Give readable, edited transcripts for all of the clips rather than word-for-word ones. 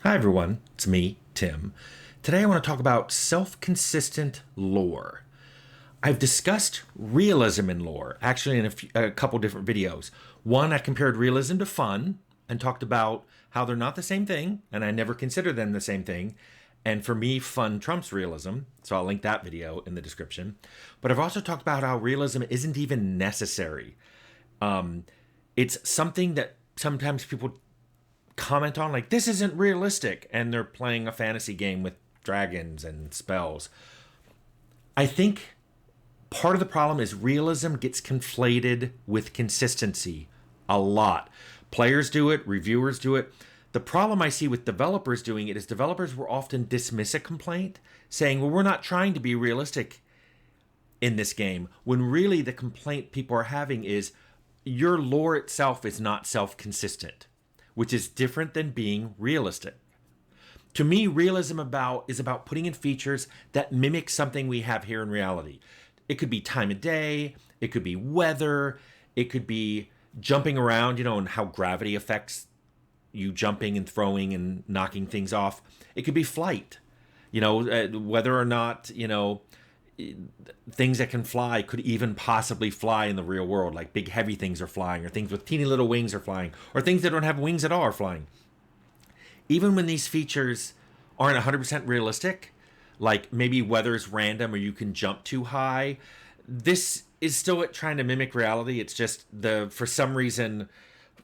Hi everyone, it's me, Tim. Today I want to talk about self-consistent lore. I've discussed realism in lore, actually in a couple different videos. One, I compared realism to fun and talked about how they're not the same thing, and I never consider them the same thing. And for me, fun trumps realism, so I'll link that video in the description. But I've also talked about how realism isn't even necessary. It's something that sometimes people comment on, like, this isn't realistic, and they're playing a fantasy game with dragons and spells. I think part of the problem is realism gets conflated with consistency a lot. Players do it, reviewers do it. The problem I see with developers doing it is developers will often dismiss a complaint saying, well, we're not trying to be realistic in this game, when really the complaint people are having is your lore itself is not self-consistent, which is different than being realistic. To me, realism is about putting in features that mimic something we have here in reality. It could be time of day, it could be weather, it could be jumping around, and how gravity affects you jumping and throwing and knocking things off. It could be flight, whether or not, things that can fly could even possibly fly in the real world, like big heavy things are flying, or things with teeny little wings are flying, or things that don't have wings at all are flying. Even when these features aren't 100% realistic, like maybe weather's random or you can jump too high, this is still trying to mimic reality. It's just for some reason,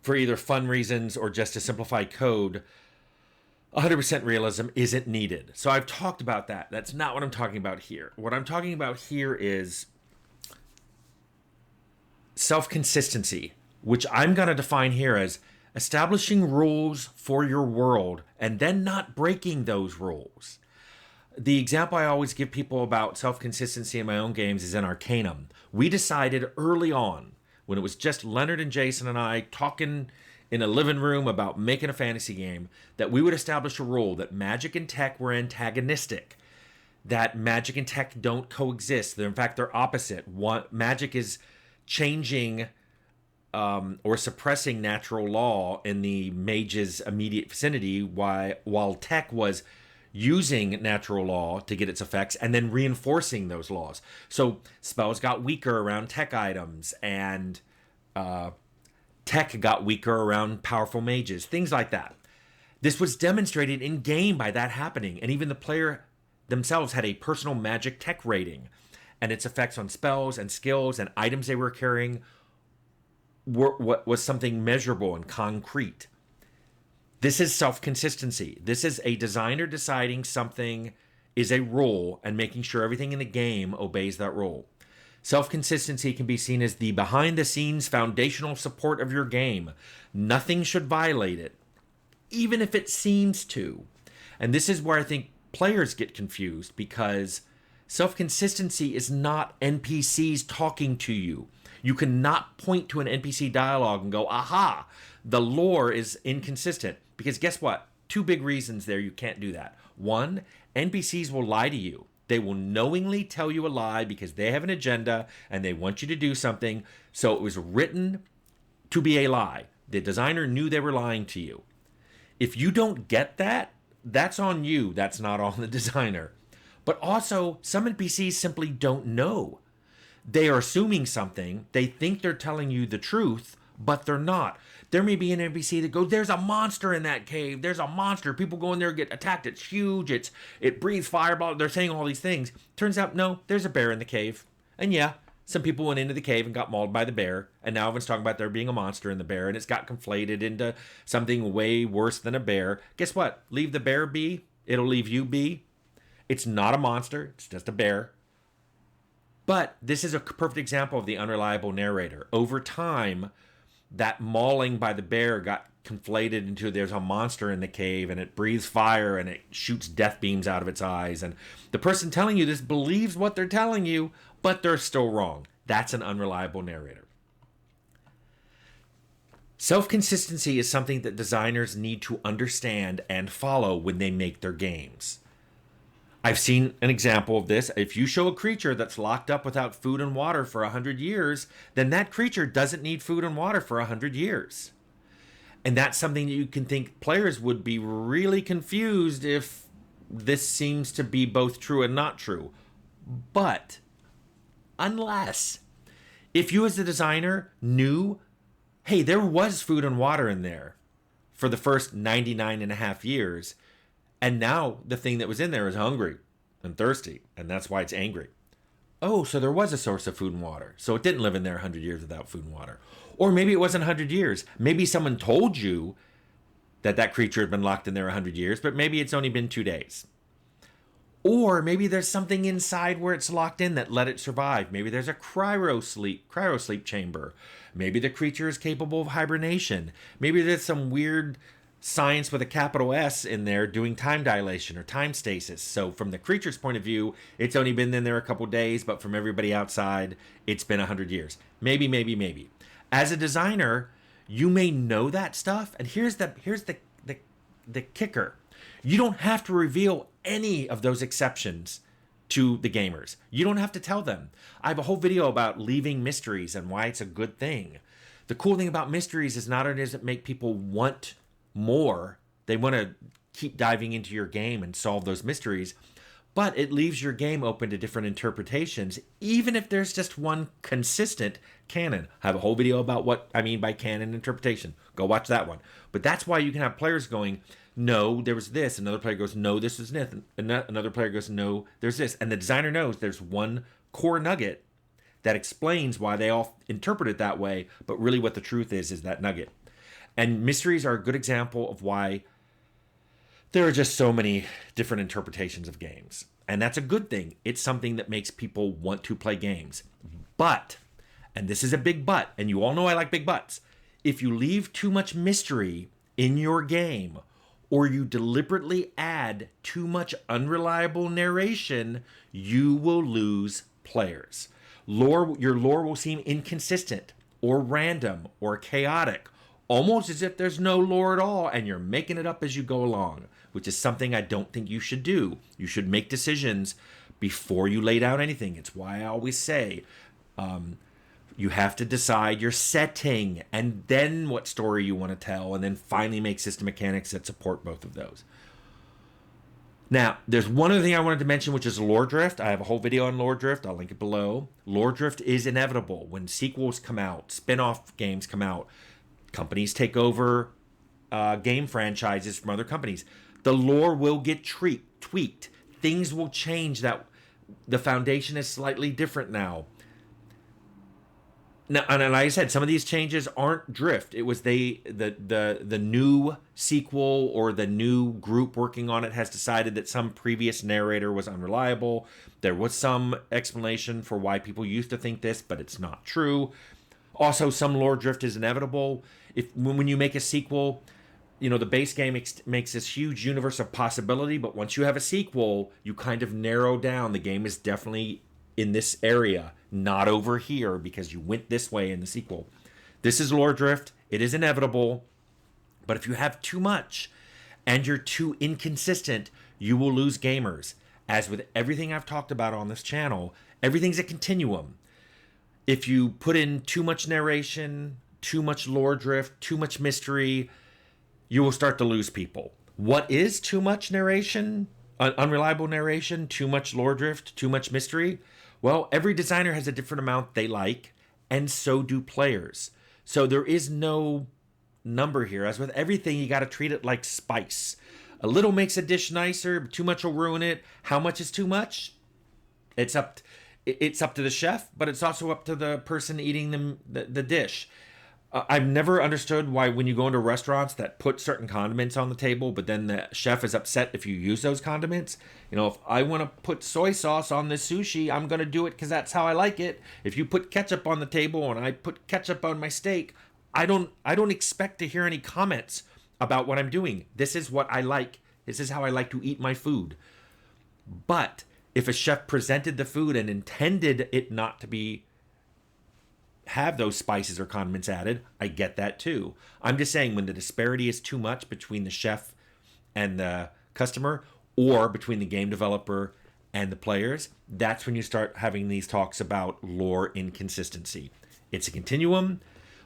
for either fun reasons or just to simplify code, 100% realism isn't needed. So I've talked about that. That's not what I'm talking about here. What I'm talking about here is self-consistency, which I'm going to define here as establishing rules for your world and then not breaking those rules. The example I always give people about self-consistency in my own games is in Arcanum. We decided early on, when it was just Leonard and Jason and I talking in a living room about making a fantasy game, that we would establish a rule that magic and tech were antagonistic, that magic and tech don't coexist. In fact, they're opposite. Magic is changing or suppressing natural law in the mage's immediate vicinity, while tech was using natural law to get its effects and then reinforcing those laws. So spells got weaker around tech items, and tech got weaker around powerful mages, things like that. This was demonstrated in game by that happening, and even the player themselves had a personal magic tech rating, and its effects on spells and skills and items they were carrying was something measurable and concrete. This is self-consistency. This is a designer deciding something is a rule and making sure everything in the game obeys that rule. Self-consistency can be seen as the behind-the-scenes foundational support of your game. Nothing should violate it, even if it seems to. And this is where I think players get confused, because self-consistency is not NPCs talking to you. You cannot point to an NPC dialogue and go, aha, the lore is inconsistent. Because guess what? Two big reasons there you can't do that. One, NPCs will lie to you. They will knowingly tell you a lie because they have an agenda and they want you to do something. So it was written to be a lie. The designer knew they were lying to you. If you don't get that, that's on you. That's not on the designer. But also, some NPCs simply don't know. They are assuming something. They think they're telling you the truth, but they're not. There may be an NPC that goes, there's a monster in that cave. There's a monster. People go in there and get attacked. It's huge. It breathes fire. They're saying all these things. Turns out, no, there's a bear in the cave. And yeah, some people went into the cave and got mauled by the bear. And now everyone's talking about there being a monster in the bear. And it's got conflated into something way worse than a bear. Guess what? Leave the bear be. It'll leave you be. It's not a monster. It's just a bear. But this is a perfect example of the unreliable narrator. Over time, that mauling by the bear got conflated into there's a monster in the cave and it breathes fire and it shoots death beams out of its eyes. And the person telling you this believes what they're telling you, but they're still wrong. That's an unreliable narrator. Self-consistency is something that designers need to understand and follow when they make their games. I've seen an example of this. If you show a creature that's locked up without food and water for 100 years, then that creature doesn't need food and water for 100 years. And that's something that you can think players would be really confused if this seems to be both true and not true. But unless if you as the designer knew, hey, there was food and water in there for the first 99 and a half years, and now the thing that was in there is hungry and thirsty, and that's why it's angry. Oh, so there was a source of food and water. So it didn't live in there 100 years without food and water. Or maybe it wasn't 100 years. Maybe someone told you that that creature had been locked in there 100 years, but maybe it's only been 2 days. Or maybe there's something inside where it's locked in that let it survive. Maybe there's a cryosleep chamber. Maybe the creature is capable of hibernation. Maybe there's some weird science with a capital S in there doing time dilation or time stasis. So from the creature's point of view, it's only been in there a couple days, but from everybody outside, it's been 100 years. Maybe. As a designer, you may know that stuff, and here's the kicker. You don't have to reveal any of those exceptions to the gamers. You don't have to tell them. I have a whole video about leaving mysteries and why it's a good thing. The cool thing about mysteries is not only does it make people want more, they want to keep diving into your game and solve those mysteries, but it leaves your game open to different interpretations, even if there's just one consistent canon. I have a whole video about what I mean by canon interpretation. Go watch that one. But that's why you can have players going, no, there was this. Another player goes, no, this was this. Another player goes, no, there's this. And the designer knows there's one core nugget that explains why they all interpret it that way, but really what the truth is that nugget. And mysteries are a good example of why there are just so many different interpretations of games. And that's a good thing. It's something that makes people want to play games. But, and this is a big but, and you all know I like big buts, if you leave too much mystery in your game, or you deliberately add too much unreliable narration, you will lose players. Your lore will seem inconsistent, or random, or chaotic, almost as if there's no lore at all and you're making it up as you go along, which is something I don't think you should do. You should make decisions before you lay down anything. It's why I always say you have to decide your setting and then what story you want to tell, and then finally make system mechanics that support both of those. Now, there's one other thing I wanted to mention, which is lore drift. I have a whole video on lore drift. I'll link it below. Lore drift is inevitable. When sequels come out, spin-off games come out, companies take over game franchises from other companies. The lore will get tweaked. Things will change. That the foundation is slightly different now. Now, and like I said, some of these changes aren't drift. It was the new sequel or the new group working on it has decided that some previous narrator was unreliable. There was some explanation for why people used to think this, but it's not true. Also, some lore drift is inevitable. When you make a sequel, the base game makes this huge universe of possibility, but once you have a sequel, you kind of narrow down. The game is definitely in this area, not over here, because you went this way in the sequel. This is lore drift. It is inevitable. But if you have too much and you're too inconsistent, you will lose gamers. As with everything I've talked about on this channel, everything's a continuum. If you put in too much narration, too much lore drift, too much mystery, you will start to lose people. What is too much narration? Unreliable narration, too much lore drift, too much mystery? Well, every designer has a different amount they like, and so do players. So there is no number here. As with everything, you got to treat it like spice. A little makes a dish nicer, but too much will ruin it. How much is too much? It's up to the chef, but it's also up to the person eating the dish. I've never understood why when you go into restaurants that put certain condiments on the table, but then the chef is upset if you use those condiments. If I want to put soy sauce on this sushi, I'm going to do it because that's how I like it. If you put ketchup on the table and I put ketchup on my steak, I don't expect to hear any comments about what I'm doing. This is what I like. This is how I like to eat my food. But if a chef presented the food and intended it not to have those spices or condiments added, I get that too. I'm just saying when the disparity is too much between the chef and the customer, or between the game developer and the players, that's when you start having these talks about lore inconsistency. It's a continuum,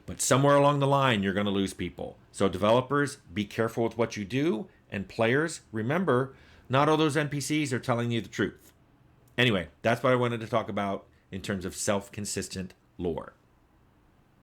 but somewhere along the line, you're going to lose people. So, developers, be careful with what you do. And players, remember, not all those NPCs are telling you the truth. Anyway, that's what I wanted to talk about in terms of self consistent lore.